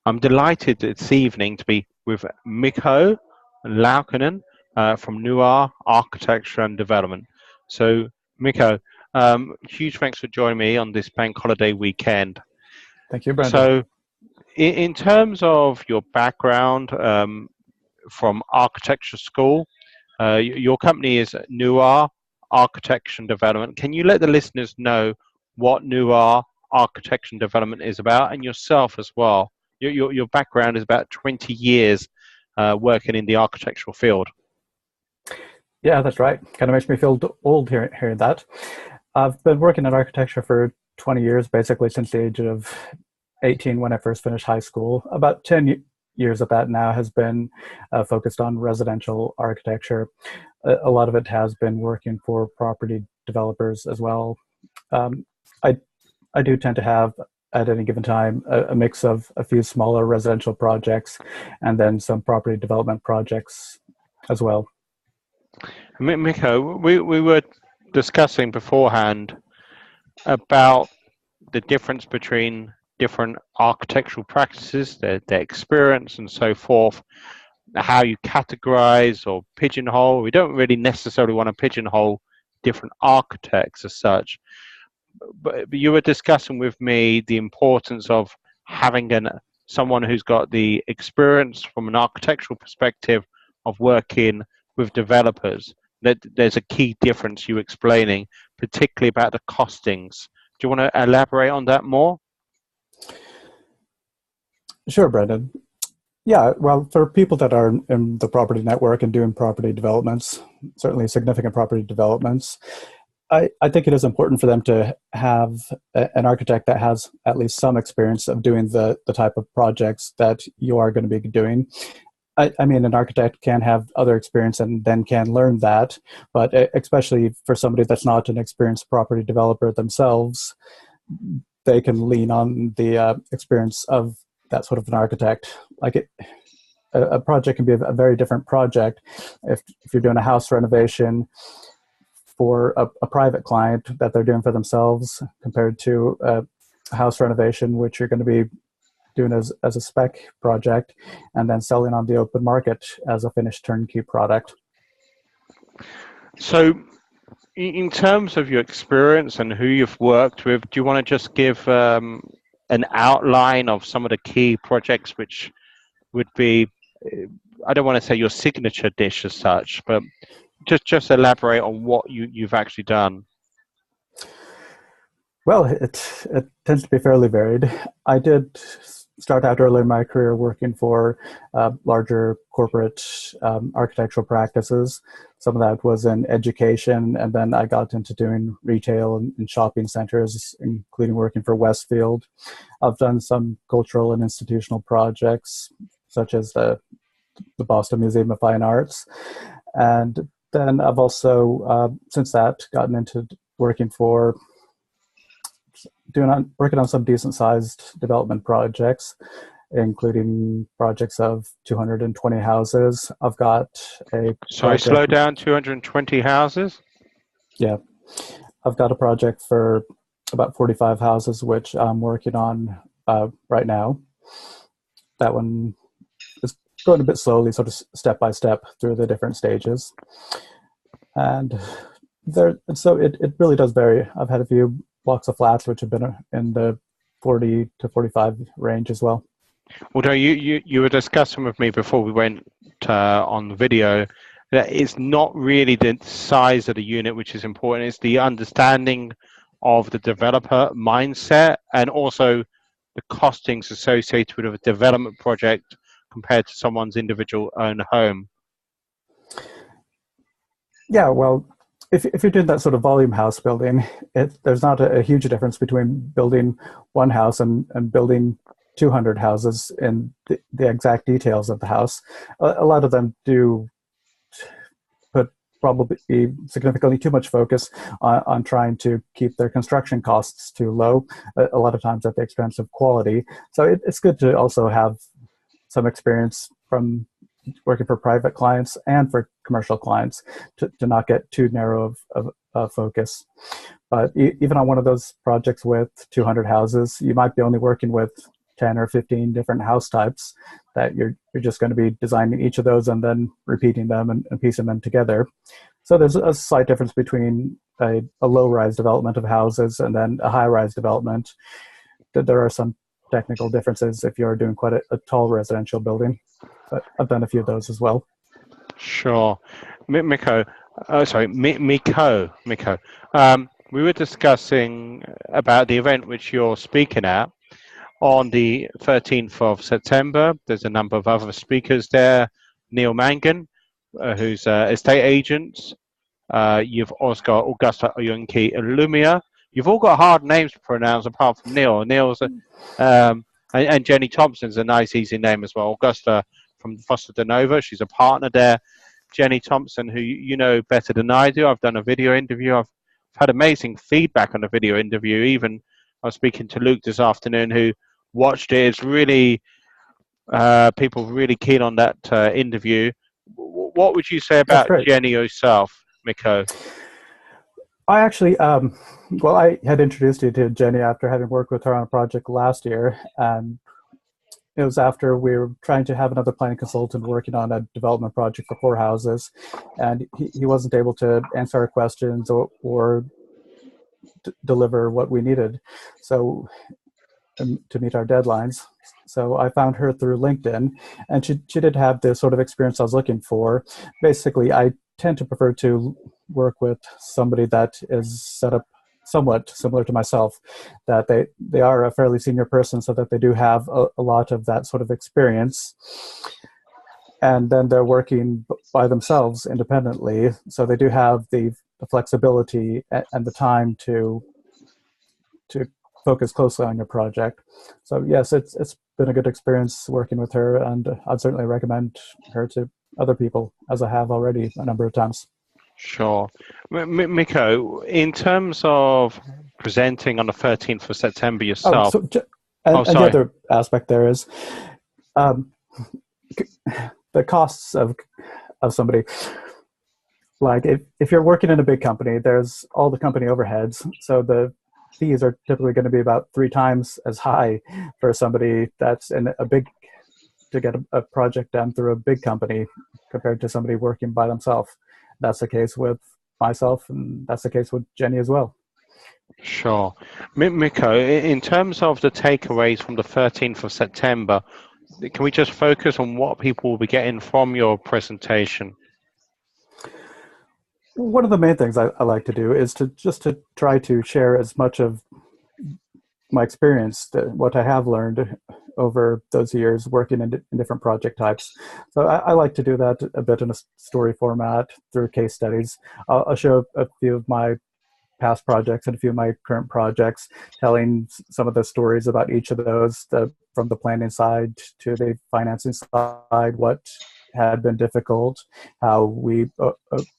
I'm delighted this evening to be with Mikko and Laukkanen from Nuar Architecture and Development. So, Mikko, huge thanks for joining me on this bank holiday weekend. Thank you, Brendan. So, in terms of your background from architecture school, your company is Nuar Architecture and Development. Can you let the listeners know what Nuar Architecture and Development is about, and yourself as well? Your background is about 20 years working in the architectural field. Yeah, that's right. Kind of makes me feel old hearing that. I've been working in architecture for 20 years, basically since the age of 18 when I first finished high school. About 10 years of that now has been focused on residential architecture. A lot of it has been working for property developers as well. I do tend to have, at any given time, a mix of a few smaller residential projects and then some property development projects as well. Mikko, we were discussing beforehand about the difference between different architectural practices, their experience and so forth, how you categorize or pigeonhole. We don't really necessarily want to pigeonhole different architects as such. But you were discussing with me the importance of having someone who's got the experience from an architectural perspective of working with developers. That there's a key difference you explaining, particularly about the costings. Do you want to elaborate on that more? Sure, Brendan. Yeah, well, for people that are in the property network and doing property developments, certainly significant property developments, I think it is important for them to have an architect that has at least some experience of doing the type of projects that you are going to be doing. I mean, an architect can have other experience and then can learn that, but especially for somebody that's not an experienced property developer themselves, they can lean on the experience of that sort of an architect. A project can be a very different project if you're doing a house renovation for a private client that they're doing for themselves compared to a house renovation, which you're going to be doing as a spec project and then selling on the open market as a finished turnkey product. So in terms of your experience and who you've worked with, do you want to just give an outline of some of the key projects which would be, I don't want to say your signature dish as such, but just elaborate on what you've actually done. Well, it tends to be fairly varied. I did start out early in my career working for larger corporate architectural practices. Some of that was in education, and then I got into doing retail and shopping centers, including working for Westfield. I've done some cultural and institutional projects, such as the Boston Museum of Fine Arts. And then I've also, since that, gotten into working on some decent-sized development projects, including projects of 220 houses. I've got a Sorry, slow down, 220 houses? Yeah. I've got a project for about 45 houses, which I'm working on right now. That one is going a bit slowly, sort of step by step through the different stages. And so it really does vary. I've had a few blocks of flats which have been in the 40 to 45 range as well. Although you were discussing with me before we went on the video that it's not really the size of the unit which is important, it's the understanding of the developer mindset and also the costings associated with a development project compared to someone's individual own home. Yeah, well, if you're doing that sort of volume house building, there's not a huge difference between building one house and building 200 houses in the exact details of the house. A lot of them do put probably significantly too much focus on trying to keep their construction costs too low, a lot of times at the expense of quality. So it's good to also have some experience from working for private clients and for commercial clients to not get too narrow of focus. But even on one of those projects with 200 houses, you might be only working with 10 or 15 different house types that you're just going to be designing each of those and then repeating them and piecing them together. So there's a slight difference between a low-rise development of houses and then a high-rise development. There are some technical differences if you're doing quite a tall residential building, but I've done a few of those as well. Sure. Mikko, Mikko. We were discussing about the event which you're speaking at on the 13th of September. There's a number of other speakers there. Neil Mangan, who's estate agent. You've also got Augusta Oyunki Lumia. You've all got hard names to pronounce apart from Neil. Neil's and Jenny Thompson's a nice, easy name as well. Augusta from Foster de Nova. She's a partner there. Jenny Thompson, who you know better than I do. I've done a video interview. I've had amazing feedback on the video interview. Even I was speaking to Luke this afternoon, who watched it. It's really people really keen on that interview. What would you say about Jenny yourself, Mikko? I actually, well, I had introduced you to Jenny after having worked with her on a project last year, and it was after we were trying to have another planning consultant working on a development project for 4 houses, and he wasn't able to answer our questions or deliver what we needed so to meet our deadlines. So I found her through LinkedIn, and she did have the sort of experience I was looking for. Basically, I tend to prefer to work with somebody that is set up somewhat similar to myself, that they are a fairly senior person so that they do have a lot of that sort of experience. And then they're working by themselves independently, so they do have the flexibility and the time to focus closely on your project. So yes, it's been a good experience working with her, and I'd certainly recommend her to other people, as I have already a number of times. Sure. Mikko, in terms of presenting on the 13th of September yourself. The other aspect there is the costs of somebody. Like if you're working in a big company, there's all the company overheads. So the fees are typically going to be about 3 times as high for somebody that's in to get a project done through a big company compared to somebody working by themselves. That's the case with myself, and that's the case with Jenny as well. Sure. Mikko, in terms of the takeaways from the 13th of September, can we just focus on what people will be getting from your presentation? One of the main things I like to do is to try to share as much of my experience, what I have learned over those years working in different project types. So I like to do that a bit in a story format through case studies. I'll show a few of my past projects and a few of my current projects, telling some of the stories about each of those, from the planning side to the financing side, what had been difficult, how we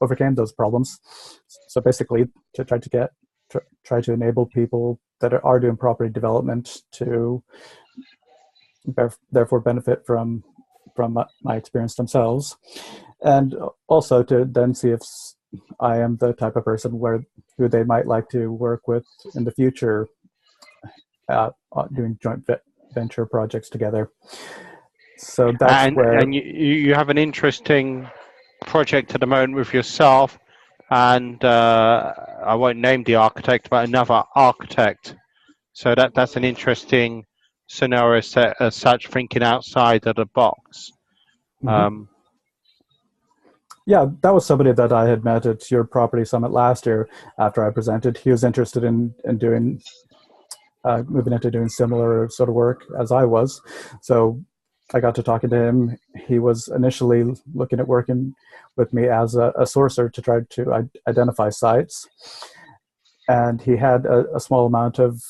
overcame those problems. So basically, to try to enable people that are doing property development to therefore benefit from my experience themselves, and also to then see if I am the type of person who they might like to work with in the future, doing joint venture projects together. So that's and you have an interesting project at the moment with yourself, and I won't name the architect, but another architect. So that's an interesting scenario set as such, thinking outside of the box. Mm-hmm. Yeah, that was somebody that I had met at your property summit last year after I presented. He was interested in doing moving into doing similar sort of work as I was. So I got to talking to him. He was initially looking at working with me as a sourcer to try to identify sites. And he had a small amount of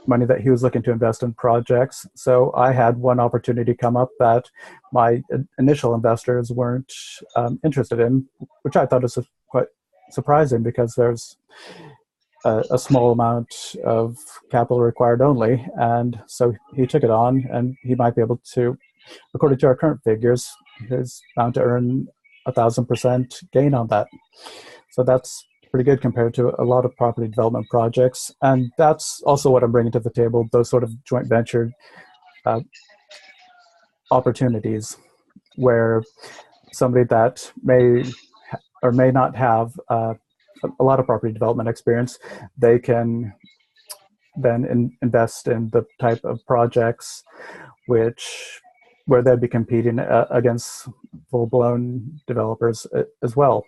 money that he was looking to invest in projects. So I had one opportunity come up that my initial investors weren't interested in, which I thought was quite surprising because there's a small amount of capital required only. And so he took it on, and he might be able to, according to our current figures, he's bound to earn 1,000% gain on that. So that's pretty good compared to a lot of property development projects. And that's also what I'm bringing to the table, those sort of joint venture opportunities where somebody that may or may not have a lot of property development experience, they can then invest in the type of projects where they'd be competing against full-blown developers as well.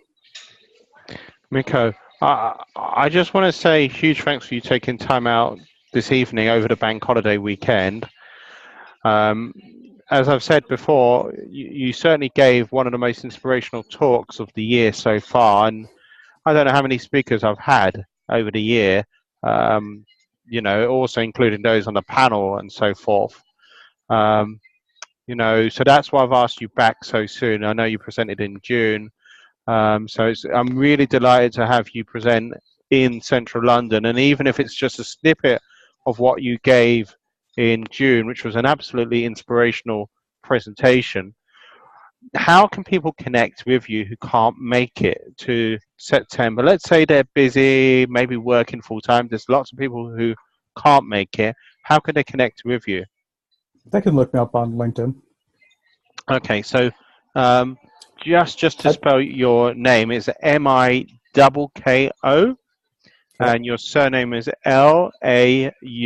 Mikko, I just want to say huge thanks for you taking time out this evening over the bank holiday weekend. As I've said before, you certainly gave one of the most inspirational talks of the year so far, and I don't know how many speakers I've had over the year, also including those on the panel and so forth. So that's why I've asked you back so soon. I know you presented in June. I'm really delighted to have you present in central London, and even if it's just a snippet of what you gave in June, which was an absolutely inspirational presentation, how can people connect with you who can't make it to September? Let's say they're busy, maybe working full time. There's lots of people who can't make it. How can they connect with you? They can look me up on LinkedIn. Okay, so just to spell your name, it's Mikko, and your surname is Laukkanen.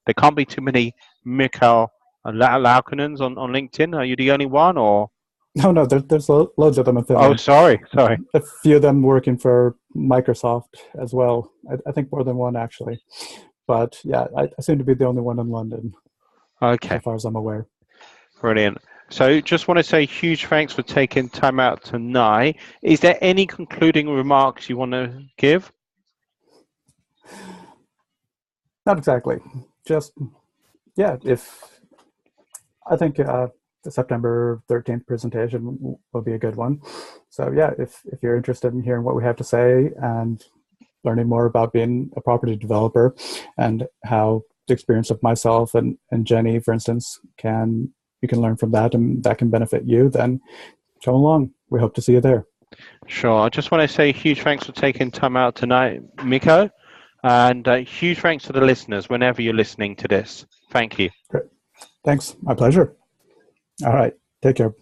There can't be too many Mikko Laukkanens on LinkedIn. Are you the only one, or? No, there's loads of them in Finland. Oh, sorry. A few of them working for Microsoft as well. I think more than one, actually. But yeah, I seem to be the only one in London. Okay. As far as I'm aware. Brilliant. So just want to say huge thanks for taking time out tonight. Is there any concluding remarks you want to give? Not exactly. Just, yeah, I think the September 13th presentation will be a good one. So yeah, if you're interested in hearing what we have to say and learning more about being a property developer and how the experience of myself and Jenny, for instance, you can learn from that and that can benefit you, then come along. We hope to see you there. Sure. I just want to say huge thanks for taking time out tonight, Mikko, and huge thanks to the listeners whenever you're listening to this. Thank you. Great. Thanks. My pleasure. All right. Take care.